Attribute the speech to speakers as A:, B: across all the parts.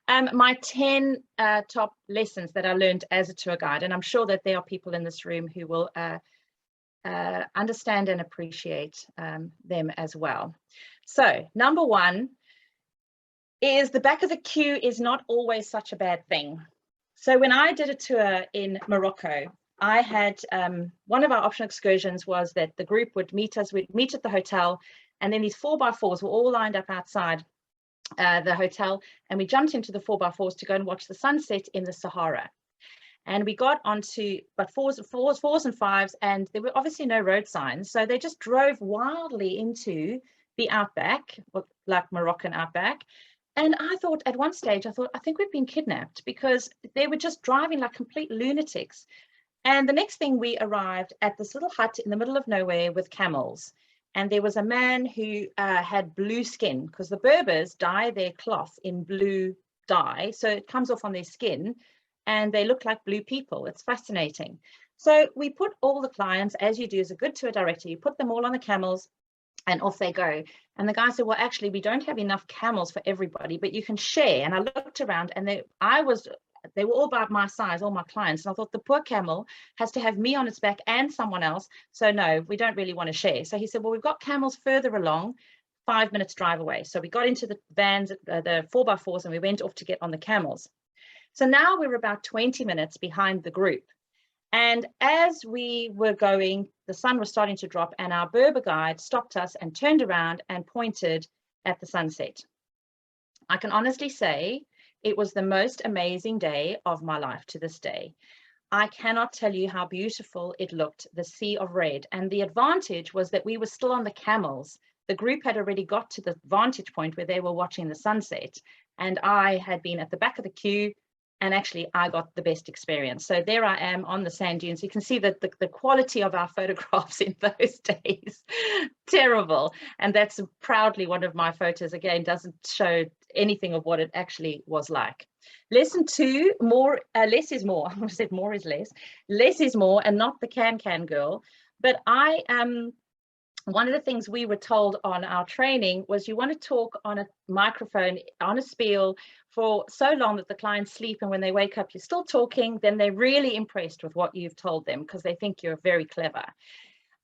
A: My 10 top lessons that I learned as a tour guide, and I'm sure that there are people in this room who will understand and appreciate them as well. So number one is the back of the queue is not always such a bad thing. So when I did a tour in Morocco, I had one of our optional excursions was that the group would meet us, we'd meet at the hotel, and then these 4x4s were all lined up outside the hotel, and we jumped into the 4x4s to go and watch the sunset in the Sahara. And we got onto fours and fives, and there were obviously no road signs, so they just drove wildly into the outback, like Moroccan outback. And I thought at one stage, I think we've been kidnapped, because they were just driving like complete lunatics. And the next thing, we arrived at this little hut in the middle of nowhere with camels. And there was a man who had blue skin, because the Berbers dye their cloth in blue dye, so it comes off on their skin, and they look like blue people. It's fascinating. So we put all the clients, as you do as a good tour director, you put them all on the camels, and off they go. And the guy said, well, actually, we don't have enough camels for everybody, but you can share. And I looked around, and they were all about my size, all my clients. And I thought, the poor camel has to have me on its back and someone else. So no, we don't really want to share. So he said, well, we've got camels further along, 5 minutes drive away. So we got into the vans, the 4x4s, and we went off to get on the camels. So now we're about 20 minutes behind the group. And as we were going, the sun was starting to drop, and our Berber guide stopped us and turned around and pointed at the sunset. I can honestly say it was the most amazing day of my life to this day. I cannot tell you how beautiful it looked, the sea of red. And the advantage was that we were still on the camels. The group had already got to the vantage point where they were watching the sunset, and I had been at the back of the queue. And actually, I got the best experience. So there I am on the sand dunes. You can see that the quality of our photographs in those days, terrible. And that's proudly one of my photos. Again, doesn't show anything of what it actually was like. Lesson 2, less is more. I said more is less. Less is more, and not the can girl. But one of the things we were told on our training was you want to talk on a microphone, on a spiel, for so long that the clients sleep, and when they wake up, you're still talking. Then they're really impressed with what you've told them, because they think you're very clever.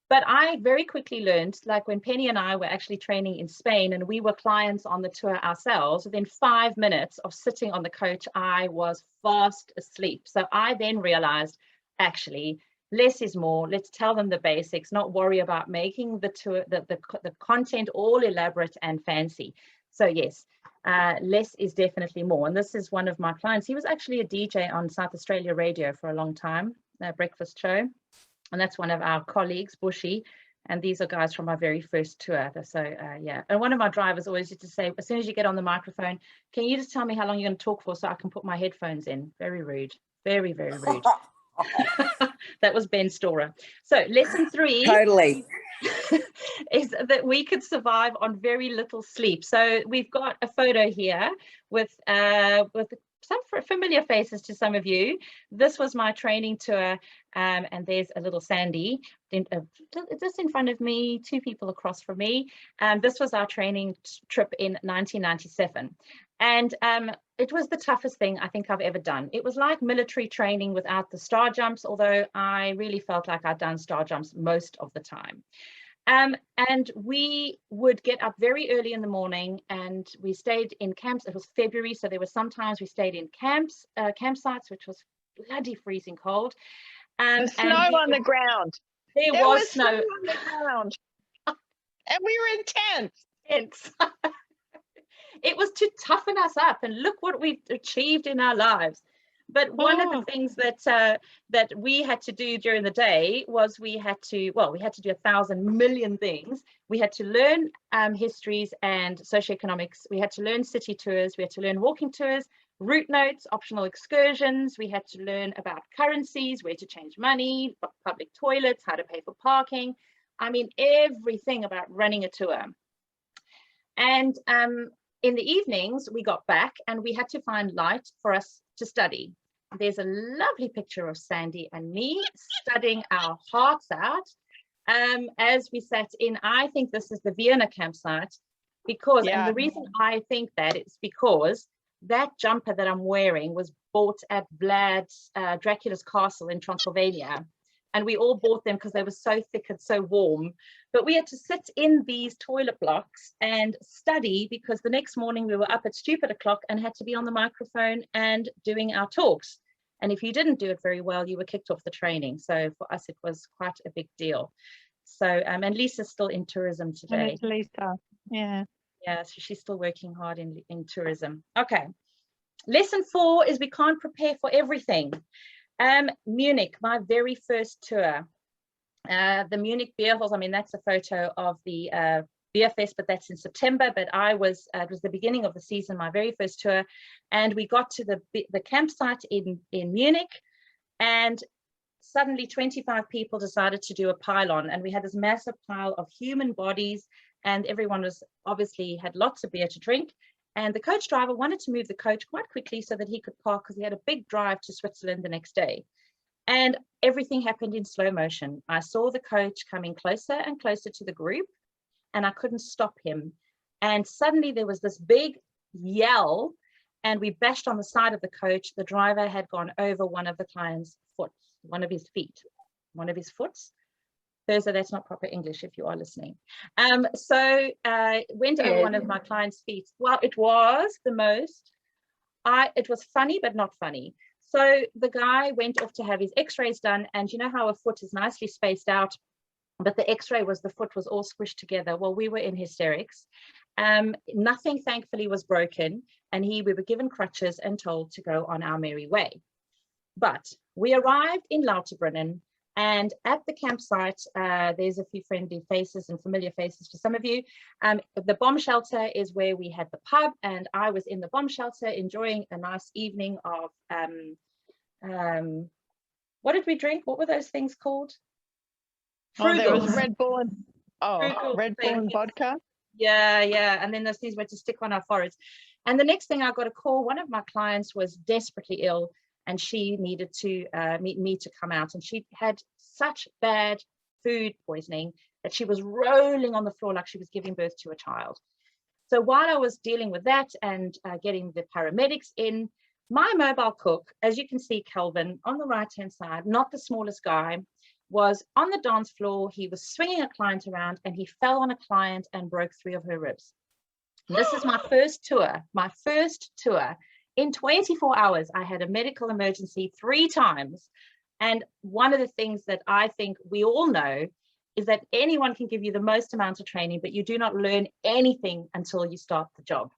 A: But I very quickly learned, like when Penny and I were actually training in Spain, and we were clients on the tour ourselves, within 5 minutes of sitting on the coach, I was fast asleep. So I then realized, actually, less is more. Let's tell them the basics, not worry about making the tour, the content all elaborate and fancy. So yes, less is definitely more. And this is one of my clients. He was actually a DJ on South Australia radio for a long time, a breakfast show. And that's one of our colleagues, Bushy. And these are guys from my very first tour. So yeah. And one of my drivers always used to say, as soon as you get on the microphone, can you just tell me how long you're going to talk for so I can put my headphones in? Very rude. Very, very rude. That was Ben Storer. So lesson 3
B: totally
A: is that we could survive on very little sleep. So we've got a photo here with some familiar faces to some of you. This was my training tour, and there's a little Sandy just in front of me, 2 people across from me. This was our training trip in 1997. And it was the toughest thing I think I've ever done. It was like military training without the star jumps, although I really felt like I'd done star jumps most of the time. And we would get up very early in the morning, and we stayed in camps. It was February, so there were sometimes we stayed in campsites, which was bloody freezing cold.
C: The snow on the ground.
A: There was snow
C: on the ground. And we were in tents.
A: It was to toughen us up, and look what we've achieved in our lives. But one of the things that we had to do during the day was we had to do 1,000 million things. We had to learn histories and socioeconomics. We had to learn city tours. We had to learn walking tours, route notes, optional excursions. We had to learn about currencies, where to change money, public toilets, how to pay for parking. I mean, everything about running a tour. And in the evenings, we got back and we had to find light for us to study. There's a lovely picture of Sandy and me studying our hearts out as we sat in, I think this is the Vienna campsite, because, and the reason I think that is because that jumper that I'm wearing was bought at Vlad's Dracula's Castle in Transylvania. And we all bought them because they were so thick and so warm. But we had to sit in these toilet blocks and study, because the next morning we were up at stupid o'clock and had to be on the microphone and doing our talks. And if you didn't do it very well, you were kicked off the training. So for us, it was quite a big deal. So, and Lisa's still in tourism today.
C: And it's Lisa, yeah.
A: Yeah, so she's still working hard in tourism. Okay. Lesson 4 is we can't prepare for everything. Munich, my very first tour. The Munich Beer Halls, I mean, that's a photo of the Beer Fest, but that's in September. But it was the beginning of the season, my very first tour. And we got to the campsite in Munich, and suddenly 25 people decided to do a pile-on, and we had this massive pile of human bodies, and everyone was obviously had lots of beer to drink. And the coach driver wanted to move the coach quite quickly so that he could park, because he had a big drive to Switzerland the next day. And everything happened in slow motion. I saw the coach coming closer and closer to the group, and I couldn't stop him. And suddenly there was this big yell, and we bashed on the side of the coach. The driver had gone over one of the client's foot, one of his feet, one of his foots. So that's not proper English if you are listening. So went over one of my client's feet. Well, it was the most, it was funny, but not funny. So the guy went off to have his x-rays done, and you know how a foot is nicely spaced out, but the x-ray was the foot was all squished together. Well, we were in hysterics. Nothing thankfully was broken, and we were given crutches and told to go on our merry way. But we arrived in Lauterbrunnen, and at the campsite, there's a few friendly faces and familiar faces for some of you. The bomb shelter is where we had the pub, and I was in the bomb shelter enjoying a nice evening of, what did we drink? What were those things called?
C: Oh, there was Red Bull and, Red Bull and vodka.
A: Yeah, yeah. And then those things were to stick on our foreheads. And the next thing I got a call, one of my clients was desperately ill, and she needed to meet me to come out. And she had such bad food poisoning that she was rolling on the floor like she was giving birth to a child. So while I was dealing with that and getting the paramedics in, my mobile cook, as you can see, Calvin, on the right-hand side, not the smallest guy, was on the dance floor. He was swinging a client around, and he fell on a client and broke 3 of her ribs. And this is my first tour, In 24 hours, I had a medical emergency 3 times. And one of the things that I think we all know is that anyone can give you the most amount of training, but you do not learn anything until you start the job.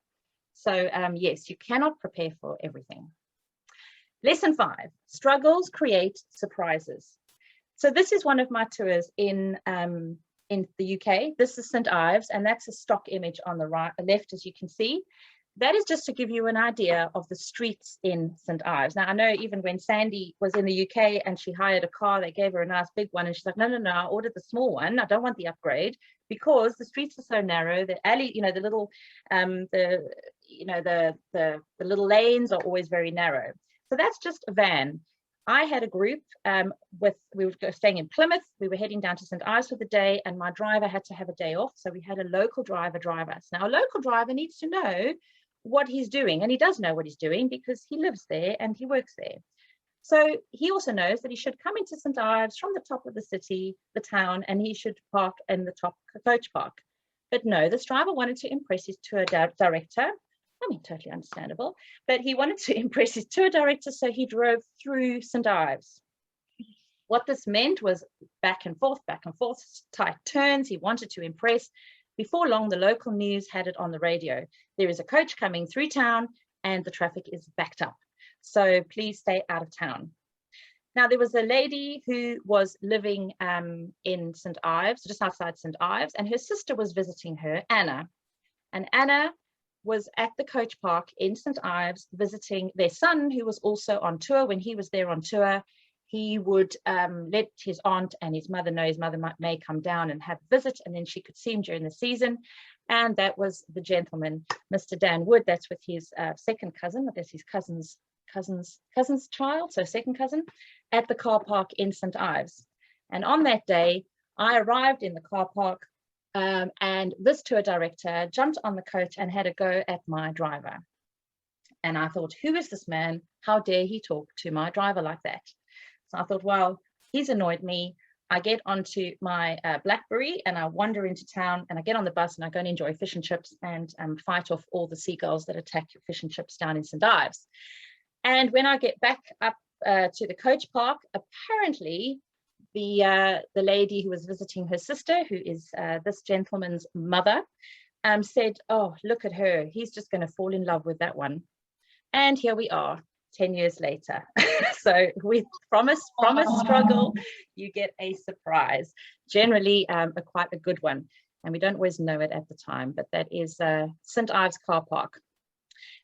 A: So yes, you cannot prepare for everything. Lesson 5, struggles create surprises. So this is one of my tours in the UK. This is St. Ives, and that's a stock image on the right, left, as you can see. That is just to give you an idea of the streets in St. Ives. Now, I know even when Sandy was in the UK and she hired a car, they gave her a nice big one, and she's like, no, I ordered the small one. I don't want the upgrade, because the streets are so narrow. The alley, you know, the little, the little lanes are always very narrow. So that's just a van. I had a group we were staying in Plymouth. We were heading down to St. Ives for the day, and my driver had to have a day off. So we had a local driver drive us. Now, a local driver needs to know what he's doing, and he does know what he's doing because he lives there and he works there. So he also knows that he should come into St. Ives from the top of the city, the town, and he should park in the top coach park. But no, this driver wanted to impress his tour director. I mean, totally understandable, but he wanted to impress his tour director, so he drove through St. Ives. What this meant was back and forth, tight turns. He wanted to impress. Before long, the local news had it on the radio. There is a coach coming through town and the traffic is backed up. So please stay out of town. Now, there was a lady who was living in St. Ives, just outside St. Ives, and her sister was visiting her, Anna. And Anna was at the coach park in St. Ives visiting their son, who was also on tour. When he was there on tour, he would let his aunt and his mother know his mother may come down and have a visit, and then she could see him during the season. And that was the gentleman, Mr. Dan Wood. That's with his second cousin, that's his cousin's child, so second cousin, at the car park in St. Ives. And on that day, I arrived in the car park, and this tour director jumped on the coach and had a go at my driver. And I thought, who is this man? How dare he talk to my driver like that? So I thought, well, he's annoyed me. I get onto my BlackBerry and I wander into town, and I get on the bus and I go and enjoy fish and chips and fight off all the seagulls that attack your fish and chips down in St. Ives. And when I get back up to the coach park, apparently the lady who was visiting her sister, who is this gentleman's mother, said, oh, look at her. He's just going to fall in love with that one. And here we are, 10 years later. So with from a struggle, you get a surprise, generally quite a good one. And we don't always know it at the time, but that is St. Ives car park.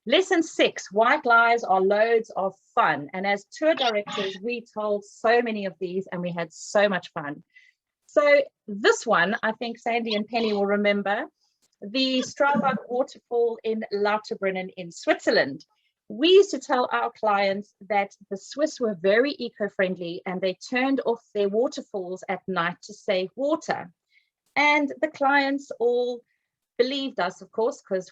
A: Lesson 6, white lies are loads of fun. And as tour directors, we told so many of these and we had so much fun. So this one, I think Sandy and Penny will remember, the Straubock waterfall in Lauterbrunnen in Switzerland. We used to tell our clients that the Swiss were very eco-friendly and they turned off their waterfalls at night to save water. And the clients all believed us, of course, because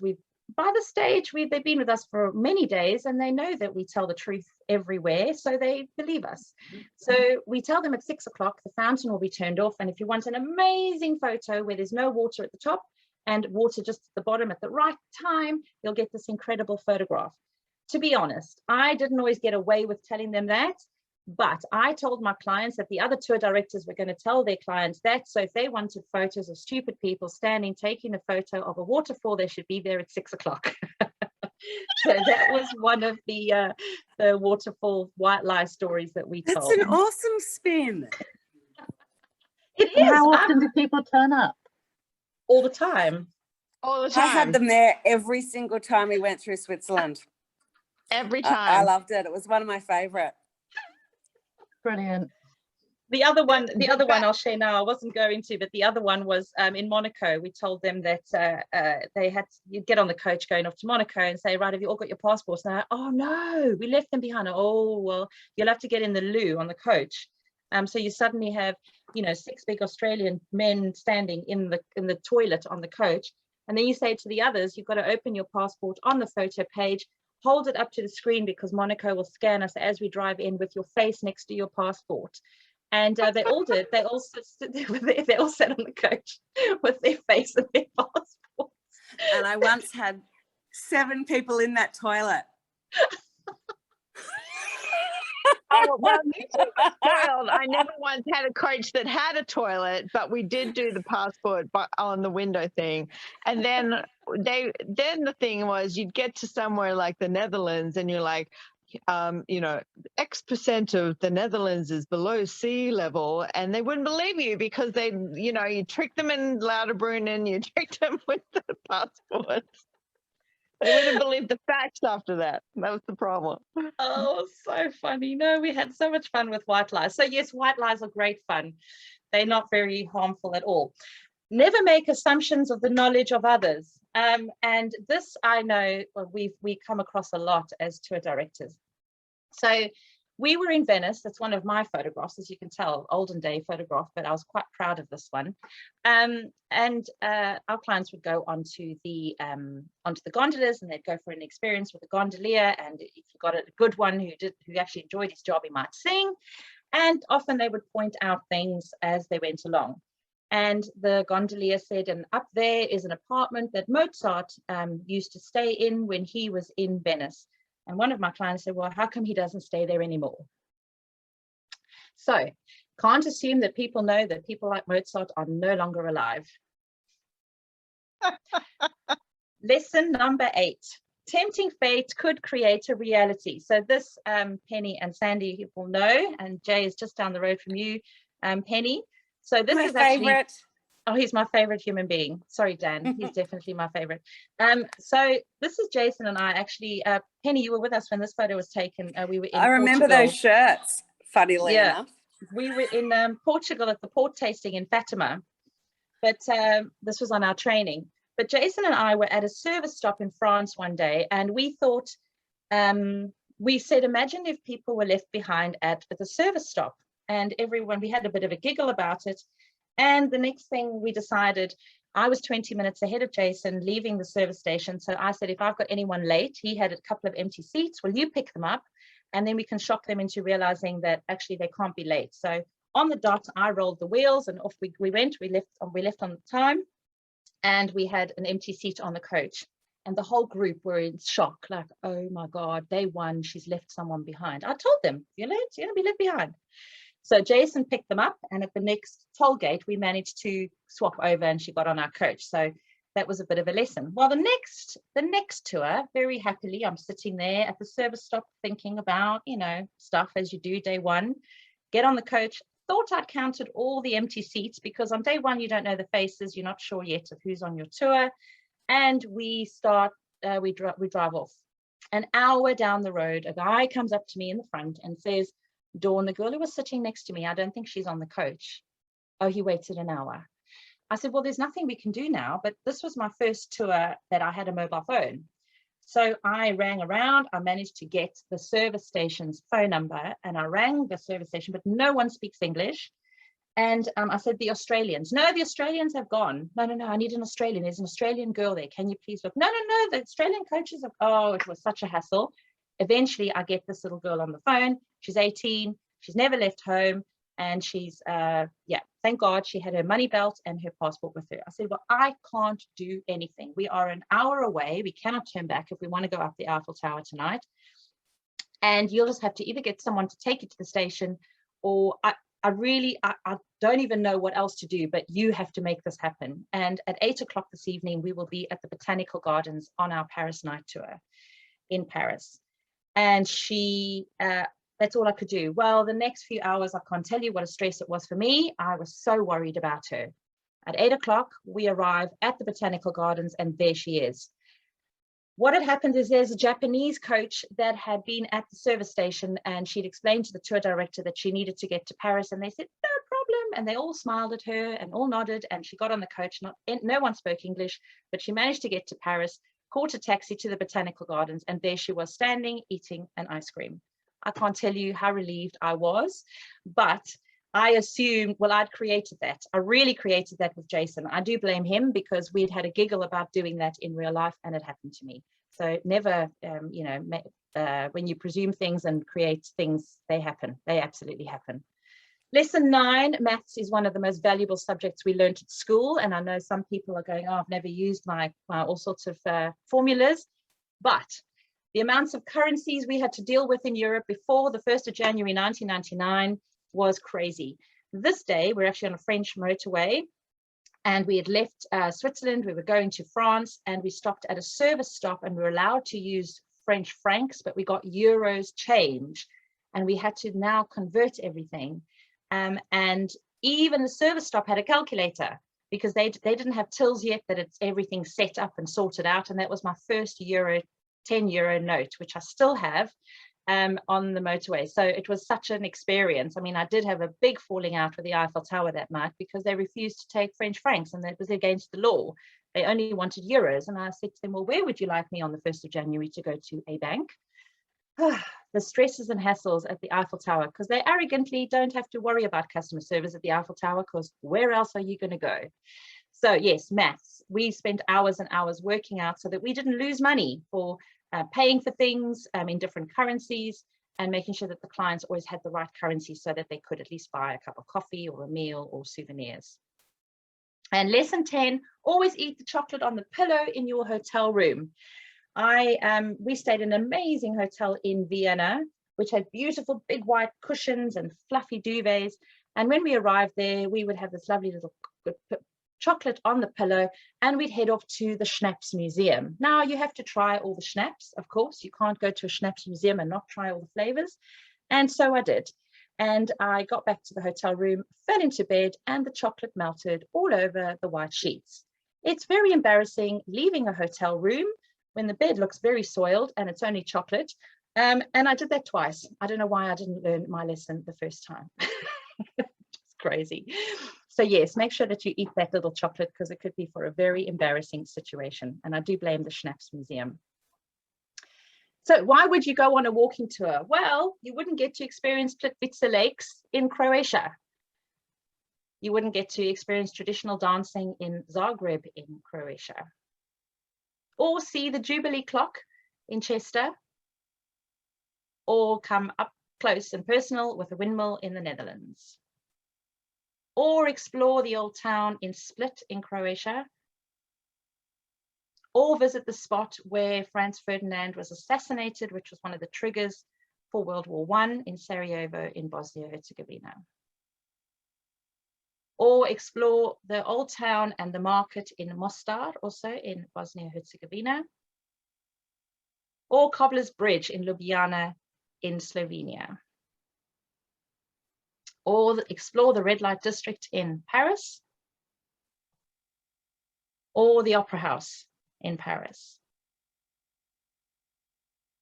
A: by the stage, they've been with us for many days and they know that we tell the truth everywhere, so they believe us. So we tell them at 6 o'clock, the fountain will be turned off. And if you want an amazing photo where there's no water at the top and water just at the bottom at the right time, you'll get this incredible photograph. To be honest, I didn't always get away with telling them that, but I told my clients that the other tour directors were going to tell their clients that. So if they wanted photos of stupid people standing, taking a photo of a waterfall, they should be there at 6 o'clock. So that was one of the waterfall white lie stories that we told.
B: That's an awesome spin.
A: It is.
C: And how often do people turn up?
A: All the time.
C: All the time.
B: I had them there every single time we went through Switzerland.
C: Every time.
B: I loved it. It was one of my favorite.
C: Brilliant.
A: The other one I'll share now. I wasn't going to, but the other one was in Monaco. We told them that you'd get on the coach going off to Monaco and say, right, have you all got your passports? And they're like, oh no, we left them behind. Oh, well, you'll have to get in the loo on the coach. So you suddenly have, 6 big Australian men standing in the toilet on the coach. And then you say to the others, you've got to open your passport on the photo page, hold it up to the screen because Monaco will scan us as we drive in with your face next to your passport. And they all did. They all sat on the coach with their face and their passports.
B: And I once had 7 people in that toilet.
C: Oh, well, spoiled. I never once had a coach that had a toilet, but we did do the passport on the window thing. And then the thing was, you'd get to somewhere like the Netherlands, and you're like, X% of the Netherlands is below sea level, and they wouldn't believe you because you tricked them in Lauterbrunnen, you tricked them with the passports. They wouldn't believe the facts after that. That was the problem.
A: Oh, so funny. No, we had so much fun with white lies. So yes, white lies are great fun. They're not very harmful at all. Never make assumptions of the knowledge of others. And this, I know, we come across a lot as tour directors. So we were in Venice. That's one of my photographs, as you can tell, olden day photograph, but I was quite proud of this one. And our clients would go onto the gondolas, and they'd go for an experience with a gondolier. And if you got a good one who actually enjoyed his job, he might sing. And often they would point out things as they went along. And the gondolier said, and up there is an apartment that Mozart used to stay in when he was in Venice. And one of my clients said, well, how come he doesn't stay there anymore? So can't assume that people know that people like Mozart are no longer alive. Lesson number 8. Tempting fate could create a reality. So this Penny and Sandy will know, and Jay is just down the road from you, Penny. So this is actually
B: favorite.
A: Oh, he's my favorite human being. Sorry, Dan. He's definitely my favorite. So this is Jason and I. Actually, Penny, you were with us when this photo was taken. We were in
B: I remember
A: Portugal.
B: those shirts, funnily enough.
A: We were in Portugal at the port tasting in Fatima. But this was on our training. But Jason and I were at a service stop in France one day, and we thought, we said, imagine if people were left behind at the service stop. And we had a bit of a giggle about it. And the next thing we decided, I was 20 minutes ahead of Jason leaving the service station. So I said, if I've got anyone late, he had a couple of empty seats, will you pick them up? And then we can shock them into realizing that actually they can't be late. So on the dot, I rolled the wheels and off we went. We left on time, and we had an empty seat on the coach. And the whole group were in shock, like, oh my God, day one, she's left someone behind. I told them, you're late, you're gonna be left behind. So Jason picked them up, and at the next toll gate, we managed to swap over and she got on our coach. So that was a bit of a lesson. Well, the next tour, very happily, I'm sitting there at the service stop thinking about, you know, stuff as you do day one, get on the coach, thought I'd counted all the empty seats because on day one, you don't know the faces, you're not sure yet of who's on your tour. And we drive off. An hour down the road, a guy comes up to me in the front and says, Dawn, the girl who was sitting next to me, I don't think she's on the coach. Oh, he waited an hour. I said, well, there's nothing we can do now, but this was my first tour that I had a mobile phone. So I rang around, I managed to get the service station's phone number, and I rang the service station, but no one speaks English. And I said, the Australians. No, the Australians have gone. No, I need an Australian. There's an Australian girl there. Can you please look? No, the Australian coaches have, oh, it was such a hassle. Eventually, I get this little girl on the phone. She's 18. She's never left home. And she's, thank God she had her money belt and her passport with her. I said, well, I can't do anything. We are an hour away. We cannot turn back if we want to go up the Eiffel Tower tonight. And you'll just have to either get someone to take you to the station, or I don't even know what else to do, but you have to make this happen. And at 8 o'clock this evening, we will be at the Botanical Gardens on our Paris night tour in Paris. And that's all I could do. Well, the next few hours, I can't tell you what a stress it was for me. I was so worried about her. At 8 o'clock, we arrive at the Botanical Gardens, and there she is. What had happened is there's a Japanese coach that had been at the service station, and she'd explained to the tour director that she needed to get to Paris, and they said, no problem. And they all smiled at her and all nodded, and she got on the coach. No one spoke English, but she managed to get to Paris, caught a taxi to the Botanical Gardens, and there she was standing, eating an ice cream. I can't tell you how relieved I was, but I assumed, well, I'd created that. I really created that with Jason. I do blame him because we'd had a giggle about doing that in real life, and it happened to me. So never, when you presume things and create things, they happen. They absolutely happen. Lesson 9, maths is one of the most valuable subjects we learned at school. And I know some people are going, oh, I've never used my all sorts of formulas, but the amounts of currencies we had to deal with in Europe before the 1st of January 1999 was crazy. This day, we're actually on a French motorway, and we had left Switzerland. We were going to France, and we stopped at a service stop, and we were allowed to use French francs, but we got euros change, and we had to now convert everything. And even the service stop had a calculator because they didn't have tills yet, that it's everything set up and sorted out. And that was my first 10 euro note, which I still have on the motorway. So it was such an experience. I mean, I did have a big falling out with the Eiffel Tower that night because they refused to take French francs, and that was against the law. They only wanted euros. And I said to them, well, where would you like me on the 1st of January to go to a bank? The stresses and hassles at the Eiffel Tower, because they arrogantly don't have to worry about customer service at the Eiffel Tower, because where else are you going to go? So yes, maths. We spent hours and hours working out so that we didn't lose money for paying for things in different currencies, and making sure that the clients always had the right currency so that they could at least buy a cup of coffee or a meal or souvenirs. And lesson 10, always eat the chocolate on the pillow in your hotel room. We stayed in an amazing hotel in Vienna, which had beautiful big white cushions and fluffy duvets. And when we arrived there, we would have this lovely little chocolate on the pillow, and we'd head off to the Schnapps Museum. Now you have to try all the schnapps, of course. You can't go to a Schnapps Museum and not try all the flavors. And so I did. And I got back to the hotel room, fell into bed, and the chocolate melted all over the white sheets. It's very embarrassing leaving a hotel room when the bed looks very soiled and it's only chocolate. And I did that twice. I don't know why I didn't learn my lesson the first time. It's crazy. So yes, make sure that you eat that little chocolate, because it could be for a very embarrassing situation. And I do blame the Schnapps Museum. So why would you go on a walking tour? Well, you wouldn't get to experience Plitvice Lakes in Croatia. you wouldn't get to experience traditional dancing in Zagreb in Croatia. Or see the Jubilee clock in Chester, or come up close and personal with a windmill in the Netherlands. Or explore the old town in Split in Croatia, or visit the spot where Franz Ferdinand was assassinated, which was one of the triggers for World War I in Sarajevo in Bosnia-Herzegovina. Or explore the old town and the market in Mostar, also in Bosnia-Herzegovina. Or Cobbler's Bridge in Ljubljana in Slovenia. Or explore the red light district in Paris. Or the Opera House in Paris.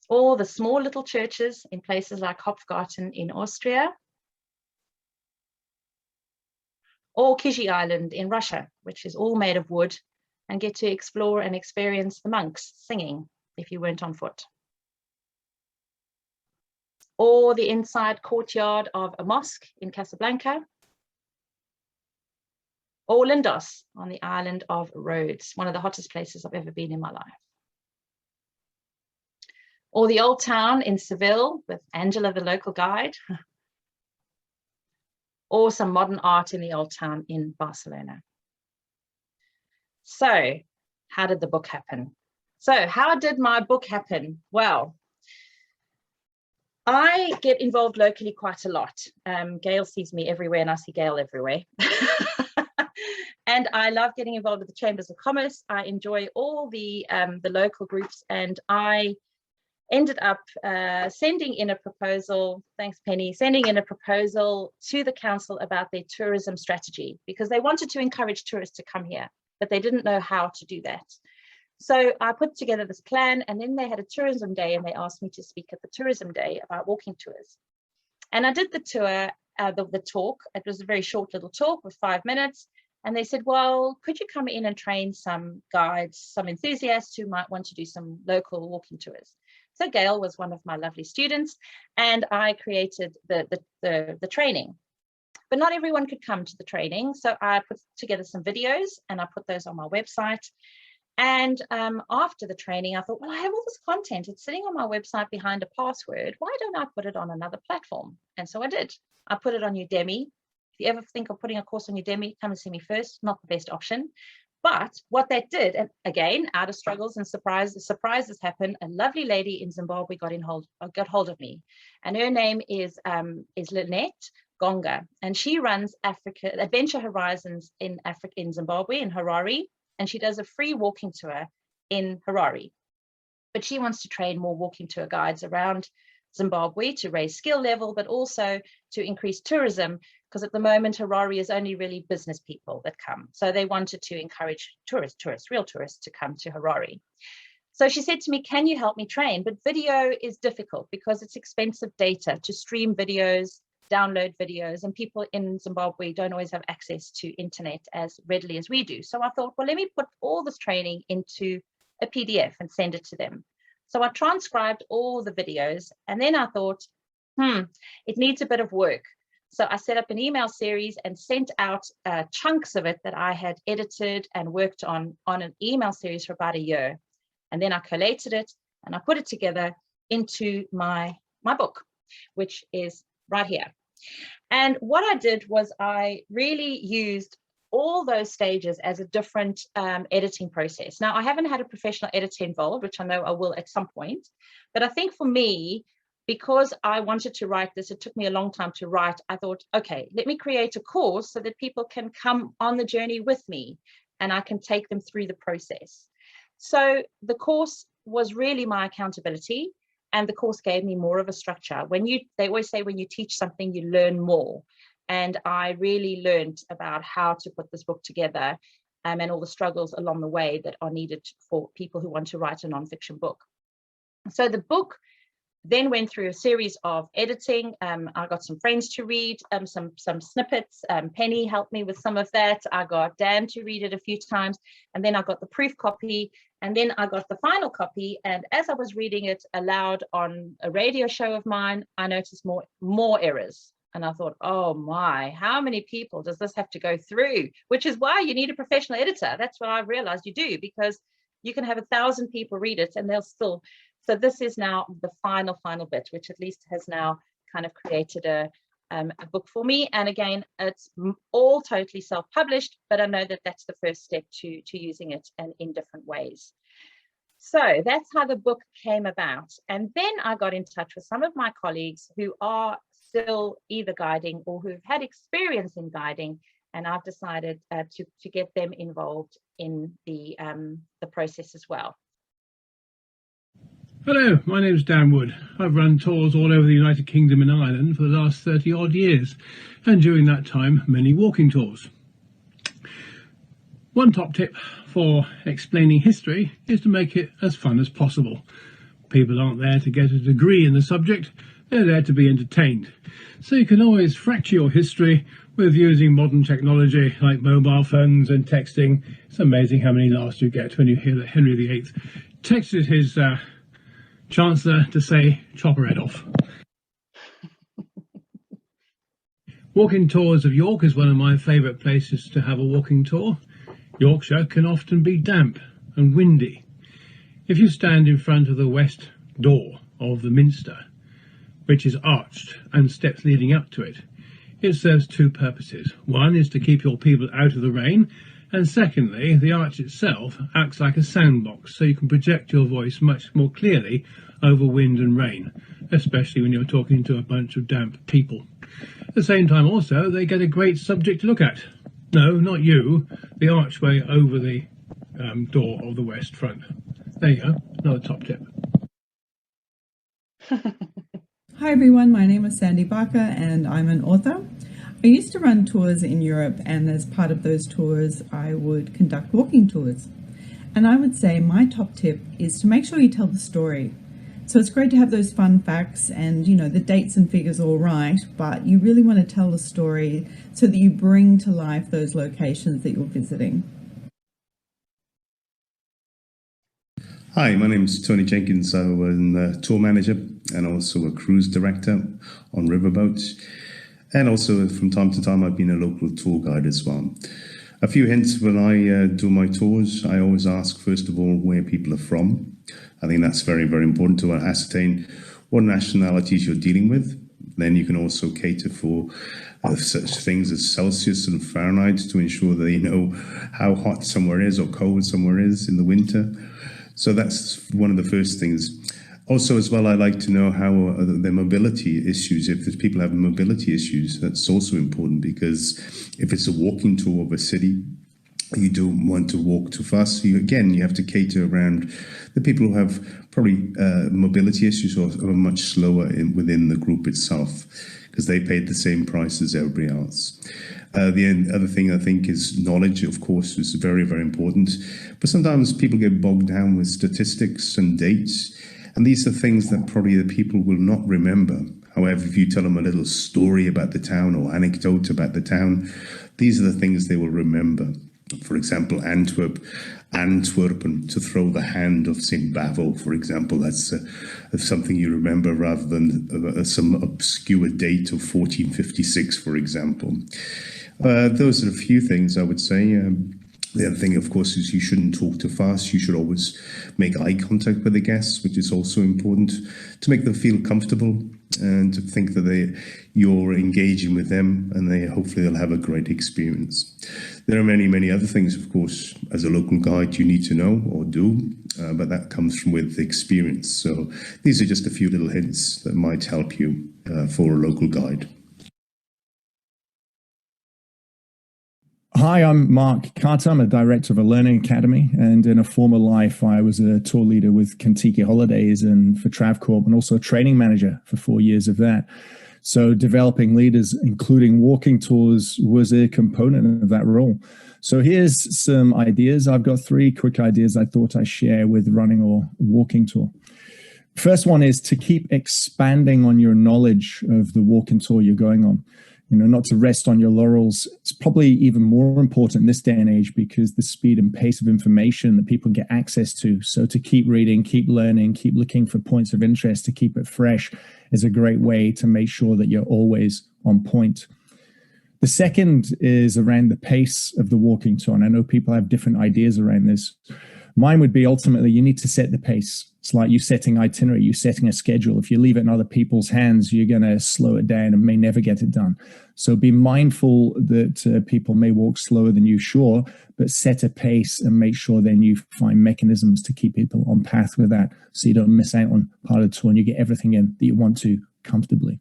A: Or the small little churches in places like Hopfgarten in Austria. Or KIZHI Island in Russia, which is all made of wood, and get to explore and experience the monks singing if you weren't on foot. Or the inside courtyard of a mosque in Casablanca. Or Lindos on the island of Rhodes, one of the hottest places I've ever been in my life. Or the old town in Seville with Angela, the local guide. Or some modern art in the old town in Barcelona. So, how did the book happen? So, how did my book happen? Well, I get involved locally quite a lot. Gail sees me everywhere and I see Gail everywhere. And I love getting involved with the Chambers of Commerce. I enjoy all the local groups, and I ended up sending in a proposal, thanks Penny, sending in a proposal to the council about their tourism strategy, because they wanted to encourage tourists to come here, but they didn't know how to do that. So I put together this plan, and then they had a tourism day and they asked me to speak at the tourism day about walking tours. And I did the tour, the talk. It was a very short little talk with 5 minutes. And they said, well, could you come in and train some guides, some enthusiasts who might want to do some local walking tours? So Gail was one of my lovely students, and I created the training. But not everyone could come to the training. So I put together some videos and I put those on my website. And after the training, I thought, well, I have all this content. It's sitting on my website behind a password. Why don't I put it on another platform? And so I did. I put it on Udemy. If you ever think of putting a course on Udemy, come and see me first. Not the best option. But what that did, and again, out of struggles and surprises happen, a lovely lady in Zimbabwe got hold of me. And her name is Lynette Gonga. And she runs Adventure Horizons in Zimbabwe, in Harare. And she does a free walking tour in Harare. But she wants to train more walking tour guides around Zimbabwe to raise skill level, but also to increase tourism, because at the moment Harare is only really business people that come. So they wanted to encourage real tourists to come to Harare. So she said to me, can you help me train? But video is difficult because it's expensive data to stream videos, download videos, and people in Zimbabwe don't always have access to internet as readily as we do. So I thought, well, let me put all this training into a PDF and send it to them. So I transcribed all the videos, and then I thought, it needs a bit of work. So I set up an email series and sent out chunks of it that I had edited and worked on an email series for about a year. And then I collated it and I put it together into my book, which is right here. And what I did was I really used all those stages as a different editing process. Now, I haven't had a professional editor involved, which I know I will at some point. But I think for me, because I wanted to write this, it took me a long time to write. I thought, okay, let me create a course so that people can come on the journey with me and I can take them through the process. So the course was really my accountability, and the course gave me more of a structure. They always say when you teach something, you learn more. And I really learned about how to put this book together and all the struggles along the way that are needed for people who want to write a nonfiction book. So the book then went through a series of editing. I got some friends to read some snippets. Penny helped me with some of that. I got Dan to read it a few times, and then I got the proof copy, and then I got the final copy. And as I was reading it aloud on a radio show of mine, I noticed more errors. And I thought, oh my, how many people does this have to go through? Which is why you need a professional editor. That's what I realized you do, because you can have 1,000 people read it and they'll still. So this is now the final bit, which at least has now kind of created a book for me. And again, it's all totally self-published, but I know that that's the first step to using it and in different ways. So that's how the book came about. And then I got in touch with some of my colleagues who are still either guiding or who've had experience in guiding, and I've decided to get them involved in the process as well.
D: Hello, my name is Dan Wood. I've run tours all over the United Kingdom and Ireland for the last 30 odd years, and during that time many walking tours. One top tip for explaining history is to make it as fun as possible. People aren't there to get a degree in the subject, they're there to be entertained. So you can always fracture your history with using modern technology like mobile phones and texting. It's amazing how many laughs you get when you hear that Henry VIII texted his Chancellor to say, chop her head off. Walking tours of York is one of my favourite places to have a walking tour. Yorkshire can often be damp and windy. If you stand in front of the west door of the Minster, which is arched and steps leading up to it, it serves two purposes. One is to keep your people out of the rain, and secondly, the arch itself acts like a sandbox, so you can project your voice much more clearly over wind and rain, especially when you're talking to a bunch of damp people. At the same time also, they get a great subject to look at. No, not you, the archway over the door of the west front. There you go, another top tip.
E: Hi everyone, my name is Sandy Barker and I'm an author. I used to run tours in Europe, and as part of those tours I would conduct walking tours. And I would say my top tip is to make sure you tell the story. So it's great to have those fun facts and, you know, the dates and figures all right, but you really want to tell the story so that you bring to life those locations that you're visiting.
F: Hi, my name is Tony Jenkins. I'm a tour manager and also a cruise director on riverboats. And also from time to time, I've been a local tour guide as well. A few hints when I do my tours. I always ask, first of all, where people are from. I think that's very, very important to ascertain what nationalities you're dealing with. Then you can also cater for such things as Celsius and Fahrenheit to ensure that you know how hot somewhere is or cold somewhere is in the winter. So that's one of the first things. Also, as well, I like to know how their mobility issues, if there's people have mobility issues, that's also important, because if it's a walking tour of a city, you don't want to walk too fast. So you have to cater around the people who have probably mobility issues or are much slower within the group itself, because they paid the same price as everybody else. The other thing I think is knowledge, of course, is very, very important. But sometimes people get bogged down with statistics and dates. And these are things that probably the people will not remember. However, if you tell them a little story about the town or anecdote about the town, these are the things they will remember. For example, Antwerp, and to throw the hand of St. Bavo, for example, that's something you remember rather than some obscure date of 1456, for example. Those are a few things I would say. The other thing, of course, is you shouldn't talk too fast. You should always make eye contact with the guests, which is also important to make them feel comfortable and to think that you're engaging with them, and hopefully they'll have a great experience. There are many, many other things, of course, as a local guide you need to know or do, but that comes with experience. So these are just a few little hints that might help you for a local guide.
G: Hi, I'm Mark Carter. I'm a director of a learning academy, and in a former life, I was a tour leader with Kentucky Holidays and for Travcorp, and also a training manager for 4 years of that. So developing leaders, including walking tours, was a component of that role. So here's some ideas. I've got 3 quick ideas I thought I'd share with running or walking tour. First one is to keep expanding on your knowledge of the walking tour you're going on. not to rest on your laurels. It's probably even more important in this day and age because the speed and pace of information that people get access to. So to keep reading, keep learning, keep looking for points of interest, to keep it fresh is a great way to make sure that you're always on point. The second is around the pace of the walking tour. And I know people have different ideas around this. Mine would be ultimately you need to set the pace. It's like you setting itinerary, you setting a schedule. If you leave it in other people's hands, you're going to slow it down and may never get it done. So be mindful that people may walk slower than you, sure, but set a pace and make sure then you find mechanisms to keep people on path with that so you don't miss out on part of the tour and you get everything in that you want to comfortably.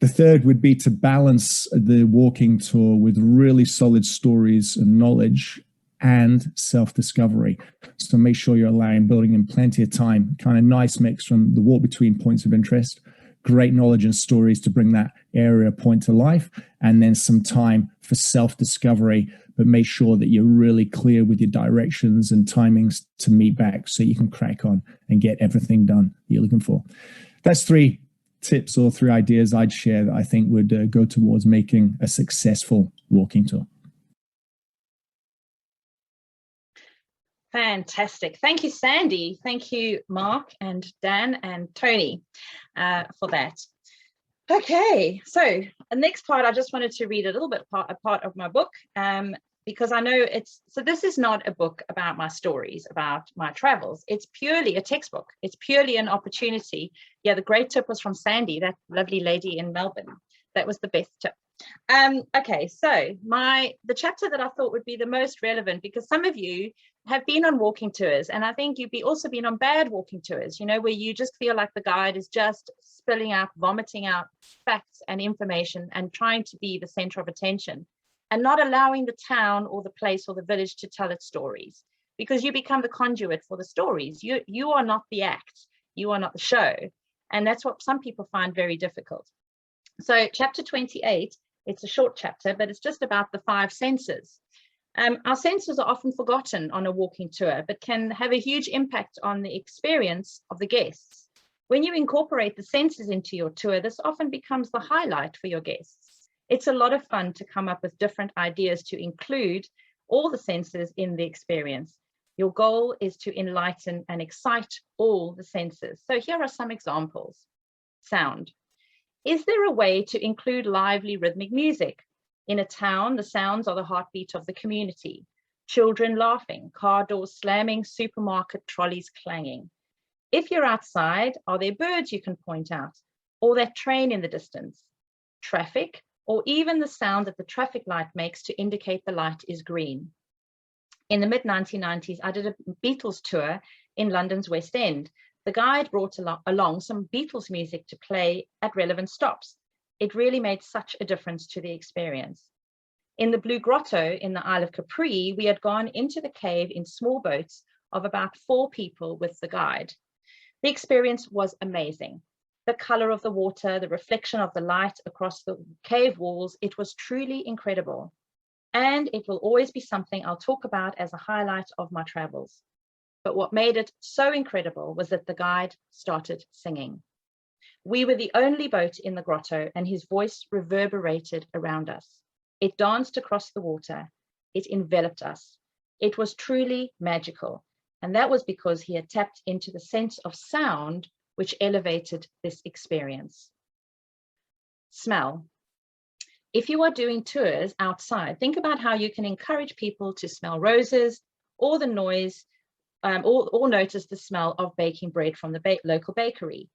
G: The third would be to balance the walking tour with really solid stories and knowledge and self-discovery. So make sure you're building in plenty of time, kind of nice mix from the walk between points of interest, great knowledge and stories to bring that area point to life, and then some time for self-discovery, but make sure that you're really clear with your directions and timings to meet back so you can crack on and get everything done you're looking for. That's 3 tips or 3 ideas I'd share that I think would go towards making a successful walking tour.
A: Fantastic. Thank you, Sandy. Thank you, Mark and Dan and Tony for that. Okay, so the next part, I just wanted to read a little bit a part of my book because I know this is not a book about my stories, about my travels. It's purely a textbook. It's purely an opportunity. Yeah, the great tip was from Sandy, that lovely lady in Melbourne. That was the best tip. Okay, so the chapter that I thought would be the most relevant, because some of you have been on walking tours, and I think you've also been on bad walking tours, where you just feel like the guide is just spilling out, vomiting out facts and information and trying to be the center of attention and not allowing the town or the place or the village to tell its stories, because you become the conduit for the stories. You are not the act, you are not the show. And that's what some people find very difficult. So chapter 28, it's a short chapter, but it's just about the 5 senses. Our senses are often forgotten on a walking tour, but can have a huge impact on the experience of the guests. When you incorporate the senses into your tour, this often becomes the highlight for your guests. It's a lot of fun to come up with different ideas to include all the senses in the experience. Your goal is to enlighten and excite all the senses. So here are some examples. Sound. Is there a way to include lively rhythmic music? In a town, the sounds are the heartbeat of the community. Children laughing, car doors slamming, supermarket trolleys clanging. If you're outside, are there birds you can point out? Or that train in the distance? Traffic, or even the sound that the traffic light makes to indicate the light is green. In the mid-1990s, I did a Beatles tour in London's West End. The guide brought along some Beatles music to play at relevant stops. It really made such a difference to the experience. In the Blue Grotto in the Isle of Capri, we had gone into the cave in small boats of about 4 people with the guide. The experience was amazing. The color of the water, the reflection of the light across the cave walls, it was truly incredible. And it will always be something I'll talk about as a highlight of my travels. But what made it so incredible was that the guide started singing. We were the only boat in the grotto, and his voice reverberated around us. It danced across the water. It enveloped us. It was truly magical. And that was because he had tapped into the sense of sound, which elevated this experience. Smell. If you are doing tours outside, think about how you can encourage people to smell roses or the noise, or notice the smell of baking bread from the local bakery.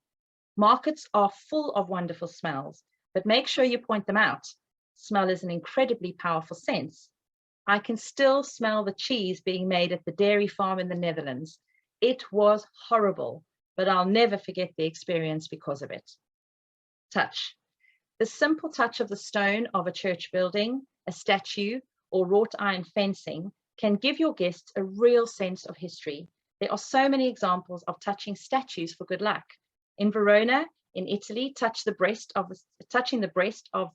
A: Markets are full of wonderful smells, but make sure you point them out. Smell is an incredibly powerful sense. I can still smell the cheese being made at the dairy farm in the Netherlands. It was horrible, but I'll never forget the experience because of it. Touch. The simple touch of the stone of a church building, a statue, or wrought iron fencing can give your guests a real sense of history. There are so many examples of touching statues for good luck. In Verona, in Italy, touching the breast of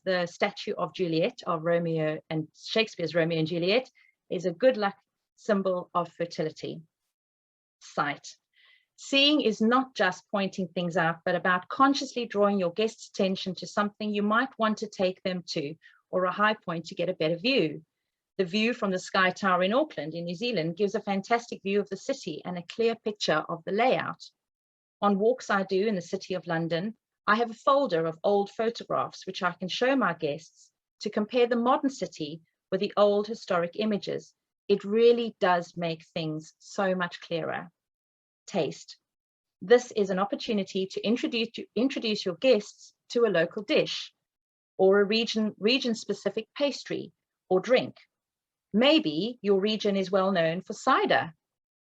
A: the statue of Juliet, of Romeo and Shakespeare's Romeo and Juliet, is a good luck symbol of fertility. Sight. Seeing is not just pointing things out, but about consciously drawing your guests' attention to something you might want to take them to, or a high point to get a better view. The view from the Sky Tower in Auckland in New Zealand gives a fantastic view of the city and a clear picture of the layout. On walks I do in the City of London, I have a folder of old photographs which I can show my guests to compare the modern city with the old historic images. It really does make things so much clearer. Taste. This is an opportunity to introduce your guests to a local dish or a region-specific pastry or drink. Maybe your region is well known for cider,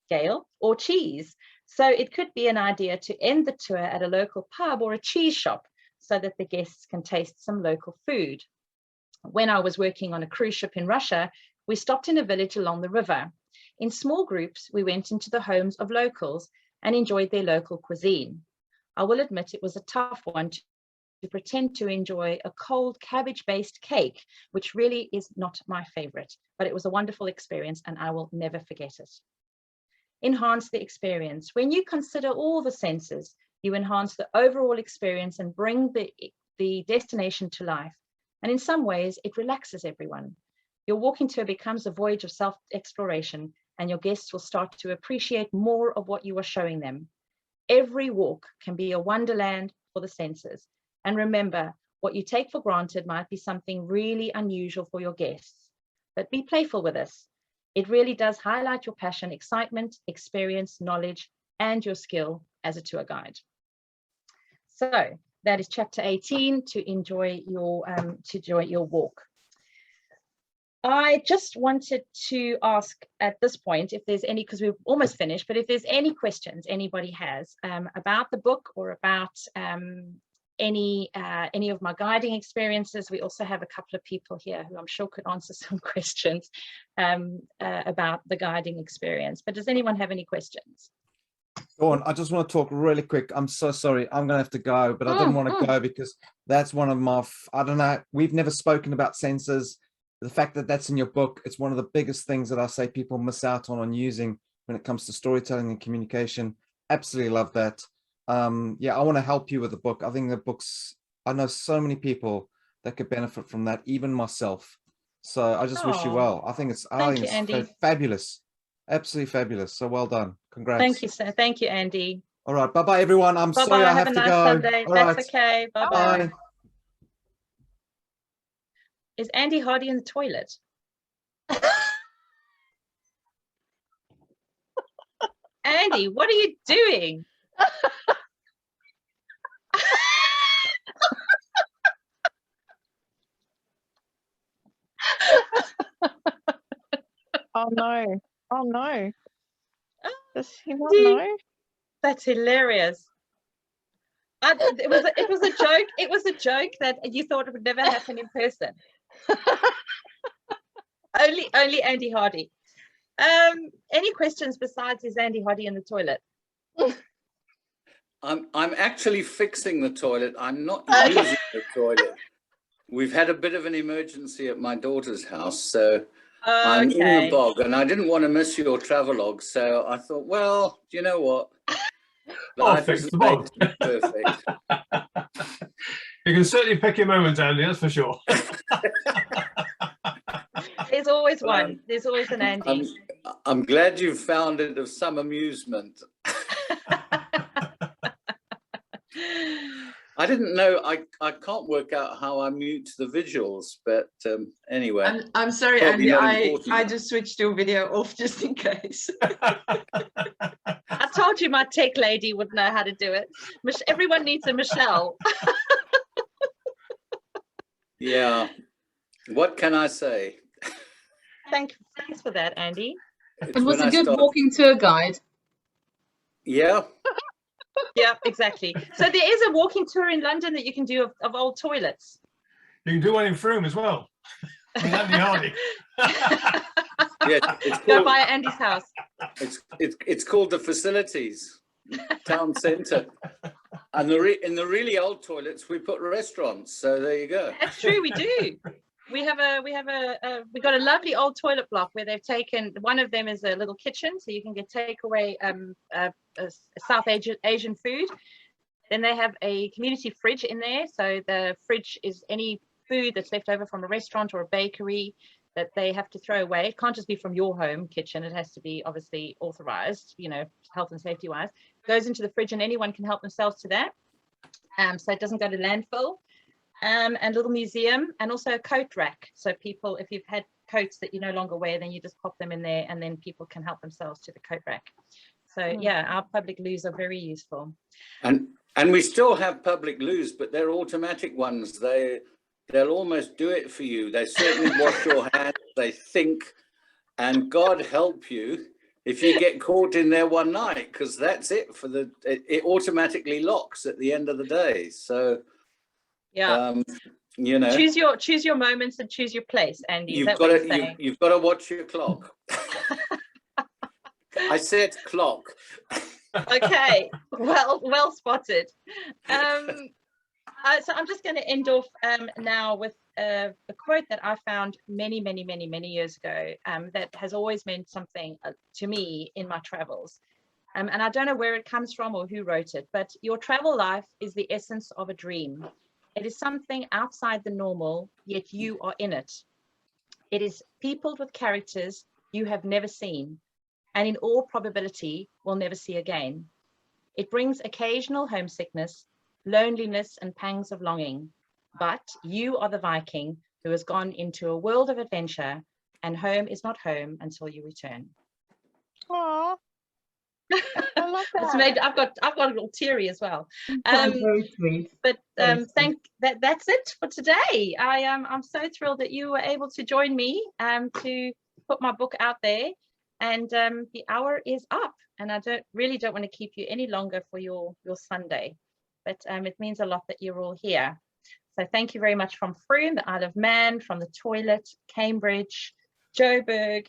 A: Gail, or cheese. So it could be an idea to end the tour at a local pub or a cheese shop so that the guests can taste some local food. When I was working on a cruise ship in Russia, we stopped in a village along the river. In small groups, we went into the homes of locals and enjoyed their local cuisine. I will admit it was a tough one to pretend to enjoy a cold cabbage-based cake, which really is not my favorite, but it was a wonderful experience and I will never forget it. Enhance the experience. When you consider all the senses, you enhance the overall experience and bring the destination to life. And in some ways, it relaxes everyone. Your walking tour becomes a voyage of self-exploration, and your guests will start to appreciate more of what you are showing them. Every walk can be a wonderland for the senses. And remember, what you take for granted might be something really unusual for your guests. But be playful with this. It really does highlight your passion, excitement, experience, knowledge, and your skill as a tour guide. So that is chapter 18, to enjoy your walk. I just wanted to ask at this point if there's any, because we've almost finished, but if there's any questions anybody has about the book or about any of my guiding experiences. We also have a couple of people here who I'm sure could answer some questions about the guiding experience. But does anyone have any questions?
H: Dawn, I just want to talk really quick. I'm so sorry. I'm going to have to go, but I didn't want to go because that's one of my, I don't know, we've never spoken about senses. The fact that that's in your book, it's one of the biggest things that I say people miss out on using when it comes to storytelling and communication. Absolutely love that. Yeah, I want to help you with the book. I think the book's, I know so many people that could benefit from that, even myself. So I just wish you well. I think it's, Andy. Fabulous. Absolutely fabulous. So well done. Congrats.
A: Thank you, sir. Thank you, Andy.
H: All right. Bye-bye, everyone. I'm sorry I have to go.
A: Sunday.
H: All
A: That's
H: right.
A: okay. Bye-bye.
H: Bye.
A: Is Andy Hardy in the toilet? Andy, what are you doing?
C: Oh no. Oh no. Does he not know?
A: That's hilarious. It was a joke. It was a joke that you thought it would never happen in person. Only Andy Hardy. Any questions besides is Andy Hardy in the toilet?
I: I'm actually fixing the toilet. I'm not using the toilet. We've had a bit of an emergency at my daughter's house, so I'm in the bog, and I didn't want to miss your travelogue, so I thought, well, do you know what?
D: I'll fix the bog.
I: Perfect.
D: You can certainly pick your moment, Andy, that's for sure.
A: There's always one. There's always an Andy.
I: I'm glad you found it of some amusement. I didn't know, I can't work out how I mute the visuals, but anyway.
J: I'm sorry, Andy, I just switched your video off just in case.
A: I told you my tech lady would know how to do it. Everyone needs a Michelle.
I: Yeah, what can I say?
A: Thanks for that, Andy.
J: It was a good walking tour guide.
I: Yeah.
A: Yeah, exactly. So there is a walking tour in London that you can do of old toilets.
D: You can do one in Frome as well. Andy Hardy.
I: Yeah, it's
A: go by Andy's house.
I: It's called the Facilities Town Centre, and in the really old toilets we put restaurants. So there you go.
A: That's true. We do. We got a lovely old toilet block where they've taken, one of them is a little kitchen, so you can get takeaway South Asian food. Then they have a community fridge in there. So the fridge is any food that's left over from a restaurant or a bakery that they have to throw away. It can't just be from your home kitchen. It has to be obviously authorized, you know, health and safety wise. Goes into the fridge and anyone can help themselves to that. So it doesn't go to landfill. And a little museum, and also a coat rack. So people, if you've had coats that you no longer wear, then you just pop them in there and then people can help themselves to the coat rack. So yeah, our public loos are very useful.
I: And we still have public loos, but they're automatic ones. They'll almost do it for you. They certainly wash your hands, they think, and God help you if you get caught in there one night, because that's it for it automatically locks at the end of the day. So
A: yeah,
I: you know,
A: choose your moments and choose your place, Andy.
I: You've got to watch your clock. I said clock.
A: Okay, well spotted. So I'm just going to end off now with a quote that I found many years ago that has always meant something to me in my travels. And I don't know where it comes from or who wrote it, but your travel life is the essence of a dream. It is something outside the normal, yet you are in it. It is peopled with characters you have never seen, and in all probability will never see again. It brings occasional homesickness, loneliness, and pangs of longing. But you are the Viking who has gone into a world of adventure, and home is not home until you return.
C: Aww. I love that.
A: It's made, I've got a little teary as well.
J: Very sweet.
A: But that's it for today. I'm so thrilled that you were able to join me to put my book out there. And the hour is up, and I don't want to keep you any longer for your Sunday. But it means a lot that you're all here. So thank you very much from Frome, the Isle of Man, from the Toilet, Cambridge, Joburg,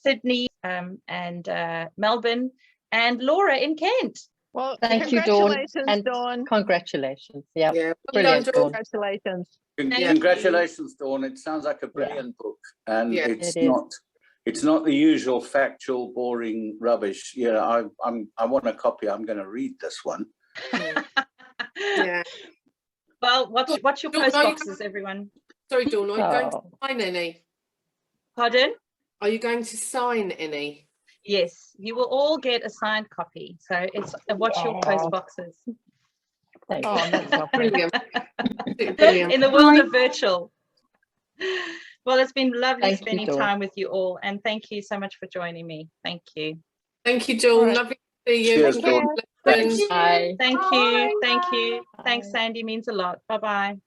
A: Sydney, and Melbourne, and Laura in Kent.
C: Well,
K: thank you, Dawn.
C: And Dawn.
K: Congratulations. Yeah,
C: brilliant. Congratulations.
I: Congratulations, Dawn. It sounds like a brilliant book, and it's not the usual factual, boring rubbish. Yeah, I want a copy. I'm going to read this one.
J: Yeah.
A: Well, watch your post boxes, everyone.
J: Sorry, Dawn, are you going to sign any?
A: Pardon?
J: Are you going to sign any?
A: Yes, you will all get a signed copy. So it's watch your post boxes.
J: That's brilliant.
A: In the world of virtual. Well, it's been lovely spending time with you all, and thank you so much for joining me. Thank you.
J: Thank you, Dawn. Lovely to see you.
I: Cheers, Dawn.
A: Thank you. Thanks, Sandy. Means a lot. Bye-bye.